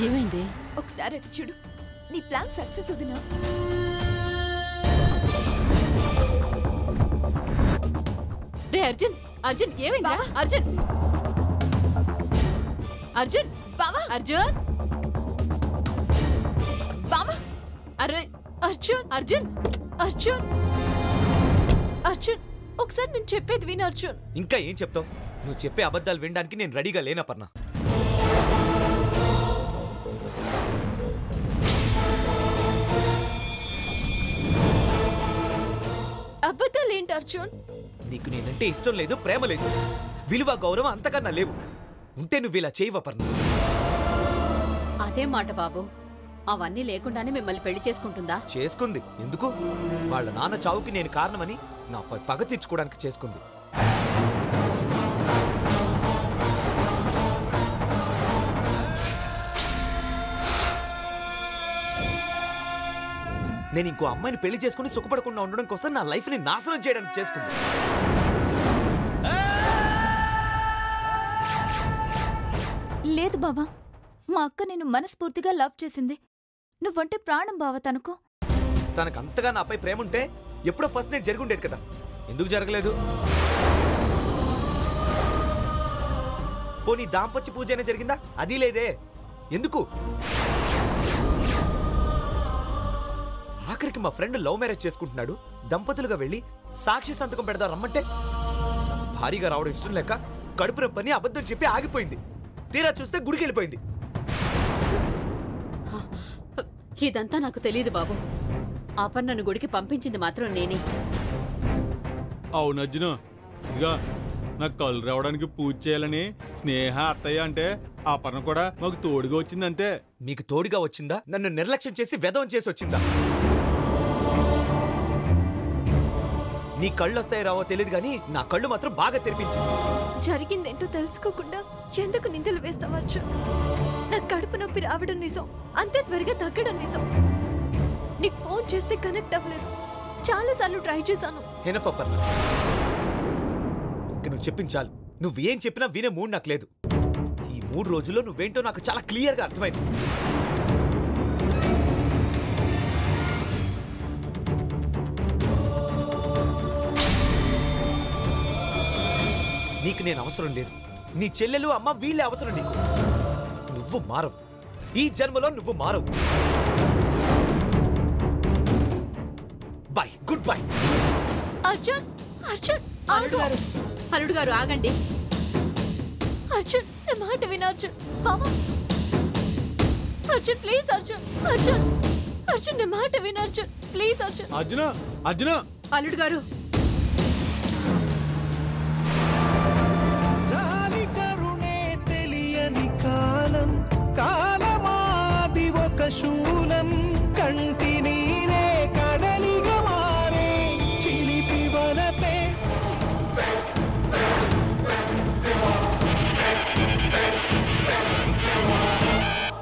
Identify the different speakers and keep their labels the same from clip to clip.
Speaker 1: ఏమైంది?
Speaker 2: ఒకసారి అటు చూడు. నీ ప్లాన్ సక్సెస్ అవుతున్నా.
Speaker 1: రే అర్జున్, అర్జున్ ఏమైందా? అర్జున్, అర్జున్,
Speaker 2: బావా,
Speaker 1: అర్జున్,
Speaker 2: బావా,
Speaker 1: అరే
Speaker 2: అర్జున్,
Speaker 1: అర్జున్,
Speaker 2: అర్జున్, అర్జున్, ఒకసారి నేను చెప్పేది విను అర్జున్.
Speaker 3: ఇంకా ఏం చెప్తావు? నువ్వు చెప్పే అబద్ధాలు వినడానికి నేను రెడీగా లేనా పర్ణ?
Speaker 2: అబద్ధాలు ఏంటి అర్జున్?
Speaker 3: నీకు నేనంటే ఇష్టం లేదు, ప్రేమ లేదు, విలువ గౌరవం అంతకన్నా లేవు. ఉంటే నువ్వు ఇలా చేయవా పర్ణ?
Speaker 1: అదే మాట బాబు. అవన్నీ లేకుండానే మిమ్మల్ని పెళ్లి చేసుకుంటుందా?
Speaker 3: చేసుకుంది. ఎందుకు? వాళ్ళ నాన్న చావుకి నేను కారణమని నా పగ తీర్చుకోవడానికి చేసుకుంది. నేను ఇంకో అమ్మాయిని పెళ్లి చేసుకుని సుఖపడకుండా ఉండడం కోసం నా లైఫ్ ని నాశనం చేయడానికి చేసుకుంది.
Speaker 2: లేదు బావా, మా అక్క నేను మనస్ఫూర్తిగా లవ్ చేసింది. నువ్వంటే ప్రాణం బావ తనకు.
Speaker 3: తనకు అంతగా నాపై ప్రేమ ఉంటే ఎప్పుడో ఫస్ట్ నైట్ జరుగుండేది కదా. ఎందుకు జరగలేదు? పోనీ దాంపత్య పూజ అయినా జరిగిందా? అది లేదే. ఎందుకు? ఆఖరికి మా ఫ్రెండ్ లవ్ మ్యారేజ్ చేసుకుంటున్నాడు. దంపతులుగా వెళ్ళి సాక్షి సంతకం పెడదా రమ్మంటే భారీగా రావడం ఇష్టం లేక కడుపున పని అబద్ధం చెప్పి ఆగిపోయింది. తీరా చూస్తే గుడికి వెళ్ళిపోయింది.
Speaker 1: ఇదంతా నాకు తెలియదు బాబు. అపర్ణను గుడికి పంపించింది మాత్రం నేనే.
Speaker 4: అవును అర్జున, ఇదిగా నాకు కళ్ళు రావడానికి పూజ చేయాలని స్నేహ అత్తయ్య అంటే అపర్ణ కూడా మాకు తోడుగా వచ్చిందంతే.
Speaker 3: మీకు తోడుగా వచ్చిందా? నన్ను నిర్లక్ష్యం చేసి వెధవం చేసి వచ్చిందా? నీ కళ్ళు వస్తాయి రావో తెలియదు కానీ నా కళ్ళు మాత్రం బాగా తెరిపించింది.
Speaker 2: జరిగిందేంటో తెలుసుకోకుండా ఎందుకు నిందలు వేస్తావచ్చు? నా కడుపు నొప్పి రావడం నిజం, అంతే త్వరగా తగ్గడం నిజం. నీకు ఫోన్ చేస్తే కనెక్ట్ అవ్వలేదు. చాలాసార్లు ట్రై చేశాను.
Speaker 3: ఎనఫ్ అపర్ణ, ఇంక నువ్వు చెప్పించాలి. నువ్వేం చెప్పినా వినే మూడ్ నాకు లేదు. ఈ 3 రోజుల్లో నువ్వేంటో నాకు చాలా క్లియర్గా అర్థమైంది. నీకు నేను అవసరం లేదు. నీ చెల్లెలు అమ్మ వీళ్ళే అవసరం నీకు. నువ్వు మారవు. ఈ జన్మలో నువ్వు మారవు. Boy, good boy.
Speaker 2: Arjun, Arjun,
Speaker 1: అల్లుడు గారు, అల్లుడు గారు ఆగండి.
Speaker 2: అర్జున్ నా మాట విను అర్జున్. బావా, అర్జున్ ప్లీజ్ అర్జున్, అర్జున్, అర్జున్ నా మాట విను అర్జున్ ప్లీజ్ అర్జున్.
Speaker 4: అర్జున, అర్జున,
Speaker 1: అల్లుడు గారు,
Speaker 5: జాలి కరుణే తెలియని కాలం, కాలమాది ఒక శూలం, కంటి నీరే కడలిగా మారే చిలిపి వలపే.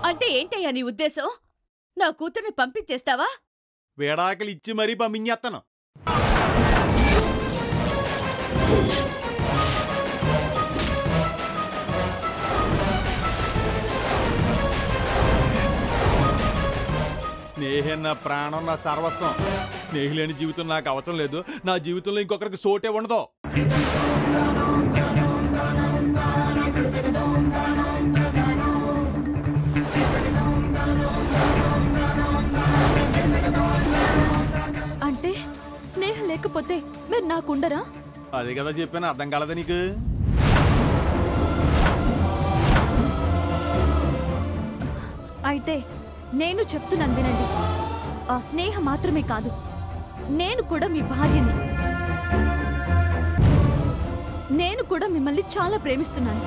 Speaker 6: అంటే ఏంటయ్యా నీ ఉద్దేశం? నా కూతుర్ని పంపించేస్తావా?
Speaker 4: వేడాకలు ఇచ్చి మరీ పంపించేస్తాను. స్నేహం నా ప్రాణం, నా సర్వస్వం. స్నేహిలేని జీవితం నాకు అవసరం లేదు. నా జీవితంలో ఇంకొకరికి సోటే ఉండదు.
Speaker 2: అంటే స్నేహం లేకపోతే మీరు నాకుండరా?
Speaker 4: అదే కదా చెప్పాను, అర్థం కాలేదా నీకు?
Speaker 2: అయితే నేను చెప్తున్నాను వినండి. ఆ స్నేహం మాత్రమే కాదు, నేను కూడా మీ భార్యని. నేను కూడా మిమ్మల్ని చాలా ప్రేమిస్తున్నాను.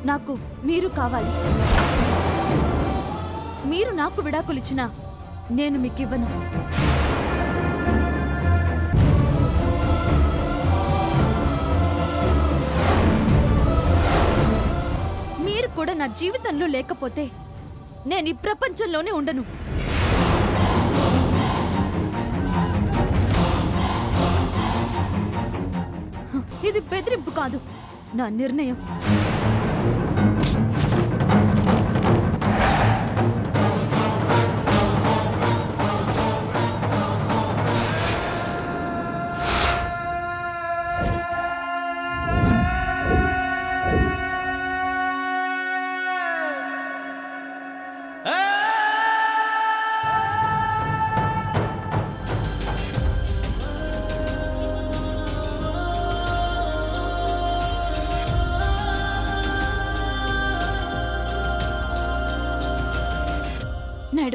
Speaker 2: నాకు మీరు కావాలి. మీరు నాకు విడాకులిచ్చినా నేను మీకు ఇవ్వను. మీరు కూడా నా జీవితంలో లేకపోతే నేను ఈ ప్రపంచంలోనే ఉండను. ఇది బెదిరింపు కాదు, నా నిర్ణయం.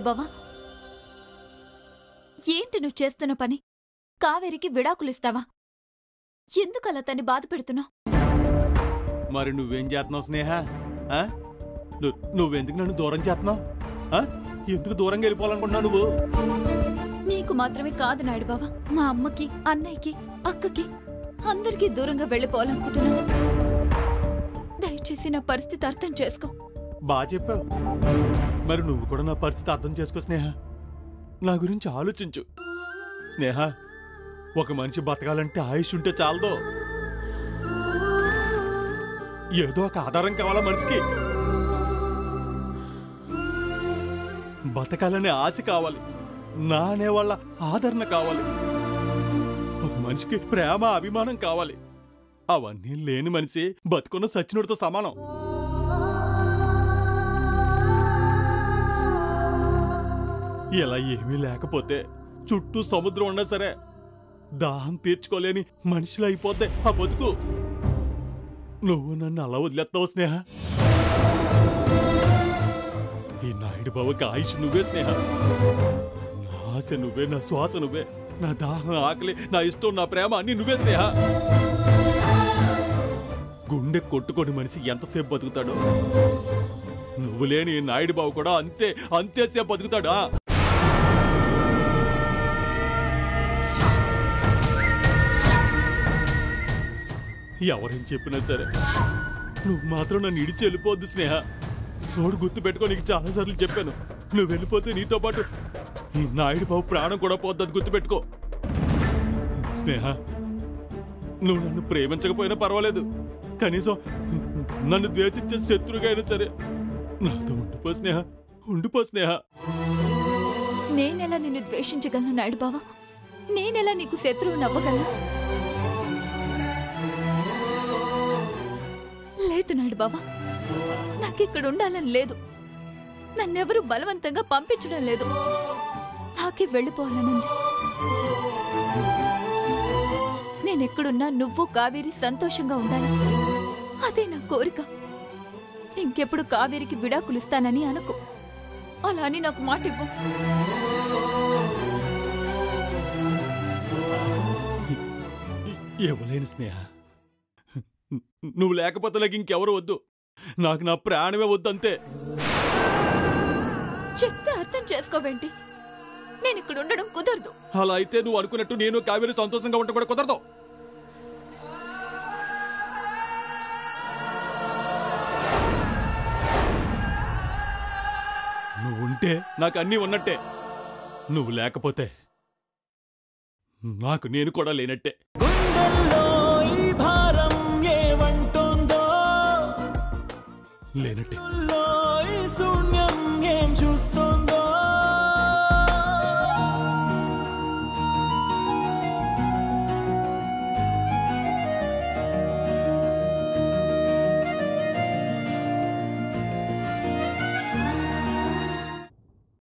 Speaker 2: బావా? ఏంటి నువ్వు చేస్తున్న పని? కావేరికి విడాకులిస్తావా? ఎందుకలా తన్ని బాధ పెడుతున్నావు?
Speaker 4: మరి నువ్వేం చేస్తున్నావు స్నేహ? నువ్వెందుకు నన్ను దూరం చేస్తున్నావు? ఎందుకు దూరంగా వెళ్ళిపోవాలనుకుంటున్నావు నువ్వు?
Speaker 2: నీకు మాత్రమే కాదు నాయుడు బావా, మా అమ్మకి, అన్నయ్యకి, అక్కకి అందరికీ దూరంగా వెళ్ళిపోవాలనుకుంటున్నాను. దయచేసి నా పరిస్థితి అర్థం చేసుకో.
Speaker 4: బాగా చెప్పావు. మరి నువ్వు కూడా నా పరిస్థితి అర్థం చేసుకో స్నేహ. నా గురించి ఆలోచించు స్నేహ. ఒక మనిషి బతకాలంటే ఆయుష్ ఉంటే చాలదో. ఏదో ఒక ఆధారం కావాలా మనిషికి. బతకాలనే ఆశ కావాలి, నా అనేవాళ్ళ ఆదరణ కావాలి, ఒక మనిషికి ప్రేమ అభిమానం కావాలి. అవన్నీ లేని మనిషి బతుకున్న సచ్చినుడితో సమానం. ఇలా ఏమీ లేకపోతే చుట్టూ సముద్రం ఉన్నా సరే దాహం తీర్చుకోలేని మనిషిలో అయిపోతే ఆ బతుకు. నువ్వు నన్ను అలా వదిలేస్తావు స్నేహ. ఈ నాయుడు బావకి ఆయుష్ నువ్వే స్నేహ. నా ఆశ నువ్వే, నా శ్వాస నువ్వే, నా దాహం, ఆకలి, నా ఇష్టం, నా ప్రేమ అన్ని నువ్వే స్నేహ. గుండె కొట్టుకొని మనిషి ఎంతసేపు బతుకుతాడు? నువ్వు లేని నాయుడు బావ కూడా అంతేసేపు బతుకుతాడా? ఎవరేం చెప్పినా సరే నువ్వు మాత్రం నన్ను ఇడిచి వెళ్ళిపోద్దు స్నేహ. నోడు గుర్తు పెట్టుకో, నీకు చాలాసార్లు చెప్పాను. నువ్వు వెళ్ళిపోతే నీతో పాటు ఈ నాయుడు బాబు ప్రాణం కూడా పోద్ది, గుర్తుపెట్టుకో స్నేహ. నువ్వు నన్ను ప్రేమించకపోయినా పర్వాలేదు, కనీసం నన్ను ద్వేషించే శత్రుగా అయినా సరే నాతో ఉండిపో స్నేహ, ఉండిపో స్నేహ.
Speaker 2: నేనెలా నిన్ను ద్వేషించగలను నాయుడు బావా? నేనెలా నీకు శత్రువు నవ్వగలను? లేదు నాయుడు బావా, నాకిక్కడ ఉండాలని లేదు. నన్నెవరూ బలవంతంగా పంపించడం లేదు. నాకే వెళ్ళిపోవాలనుంది. నేనెక్కడున్నా నువ్వు కావేరి సంతోషంగా ఉండాలి, అదే నా కోరిక. ఇంకెప్పుడు కావేరికి విడాకులిస్తానని అనుకో. అలా అని నాకు మాట ఇవ్వు.
Speaker 4: ఇవ్వలేను స్నేహ. నువ్వు లేకపోతే నాకు ఇంకెవరు వద్దు, నాకు నా ప్రాణమే వద్దు అంతే.
Speaker 2: చెప్తే అర్థం చేసుకోవేంటి? నేను ఇక్కడ ఉండడం కుదరదు.
Speaker 4: అలా అయితే నువ్వు అనుకున్నట్టు నేను కావేరి సంతోషంగా ఉంటే కూడా కుదరదు. నువ్వు ఉంటే నాకు అన్నీ ఉన్నట్టే, నువ్వు లేకపోతే నాకు నేను కూడా లేనట్టే. లేనట్టే.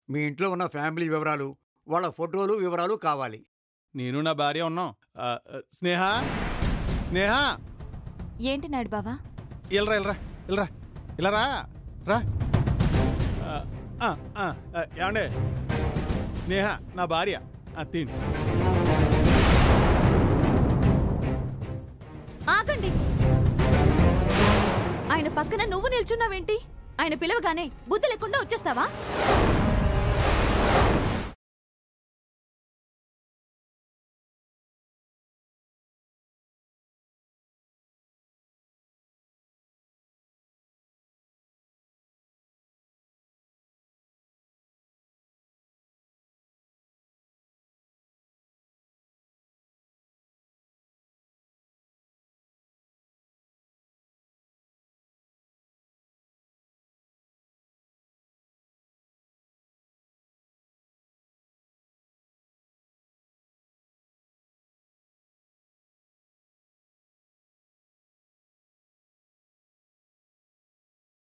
Speaker 7: మీ ఇంట్లో ఉన్న ఫ్యామిలీ వివరాలు, వాళ్ళ ఫోటోలు వివరాలు కావాలి.
Speaker 4: నేను నా భార్య ఉన్నాం. స్నేహ, స్నేహ.
Speaker 2: ఏంటి నాయుడు బావా?
Speaker 4: ఇల్రా ఇల్రా ఇల్రా ఇలారా రా. ఏమండే? స్నేహ నా భార్య. తిండి.
Speaker 2: ఆగండి. ఆయన పక్కన నువ్వు నిల్చున్నావేంటి? ఆయన పిలవగానే బుద్ధి లేకుండా వచ్చేస్తావా?